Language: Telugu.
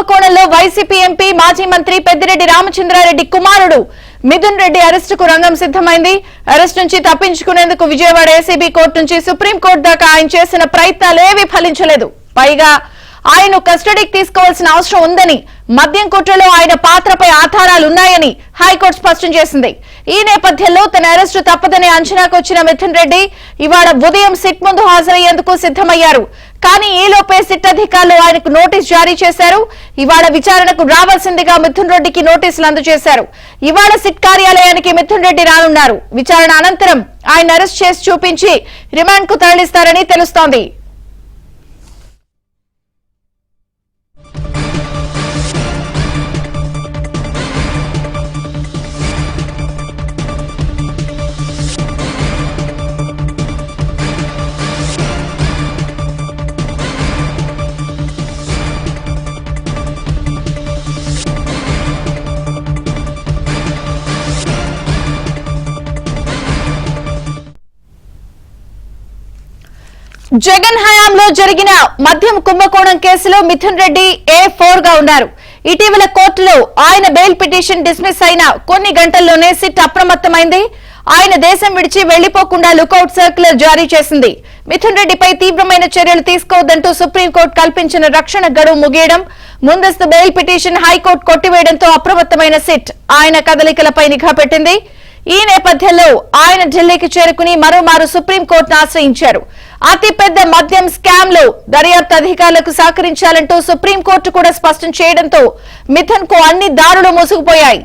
కుంభకోణంలో వైసీపీ ఎంపీ మాజీ మంత్రి పెద్దిరెడ్డి రామచంద్రారెడ్డి కుమారుడు మిథున్ రెడ్డి అరెస్టుకు రంగం సిద్ధమైంది. అరెస్ట్ నుంచి తప్పించుకునేందుకు విజయవాడ ఏసీబీ కోర్టు నుంచి సుప్రీంకోర్టు దాకా ఆయన చేసిన ప్రయత్నాలేవీ ఫలించలేదు. పైగా ఆయన కస్టడీకి తీసుకోవాల్సిన అవసరం ఉందని, మద్యం కుట్రలో ఆయన పాత్రపై ఆధారాలున్నాయని హైకోర్టు స్పష్టం చేసింది. ఈ నేపథ్యంలో తన అరెస్టు తప్పదని అంచనాకు వచ్చిన మిథున్ రెడ్డి ఇవాళ ఉదయం సిట్ ముందు హాజరయ్యేందుకు సిద్ధమయ్యారు. కానీ ఈలోపే సిట్ అధికారులు ఆయనకు నోటీస్ జారీ చేశారు. ఇవాళ విచారణకు రావాల్సిందిగా మిథున్ రెడ్డికి నోటీసులు అందజేశారు. ఇవాళ సిట్ కార్యాలయానికి మిథున్ రెడ్డి రానున్నారు. విచారణ అనంతరం ఆయన అరెస్ట్ చేసి చూపించి రిమాండ్ కు తరలిస్తారని తెలుస్తోంది. జగన్ హయాంలో జరిగిన మద్యం కుంభకోణం కేసులో మిథున్ రెడ్డి A4 గా ఉన్నారు. ఇటీవల కోర్టులో ఆయన బెయిల్ పిటిషన్ డిస్మిస్ అయిన కొన్ని గంటల్లోనే సిట్ అప్రమత్తమైంది. ఆయన దేశం విడిచి వెళ్లిపోకుండా లుకౌట్ సర్క్యులర్ జారీ చేసింది. మిథున్ రెడ్డిపై తీవ్రమైన చర్యలు తీసుకోవద్దంటూ సుప్రీంకోర్టు కల్పించిన రక్షణ గడువు ముగియడం, ముందస్తు బెయిల్ పిటిషన్ హైకోర్టు కొట్టివేయడంతో అప్రమత్తమైన సిట్ ఆయన కదలికలపై నిఘా పెట్టింది. ఈ నేపథ్యంలో ఆయన ఢిల్లీకి చేరుకుని మరోమారు సుప్రీంకోర్టును ఆశ్రయించారు. అతిపెద్ద మద్యం స్కామ్ లో దర్యాప్తు అధికారులకు సహకరించాలంటూ సుప్రీంకోర్టు కూడా స్పష్టం చేయడంతో మిథున్ కు అన్ని దారులు మూసుకుపోయాయి.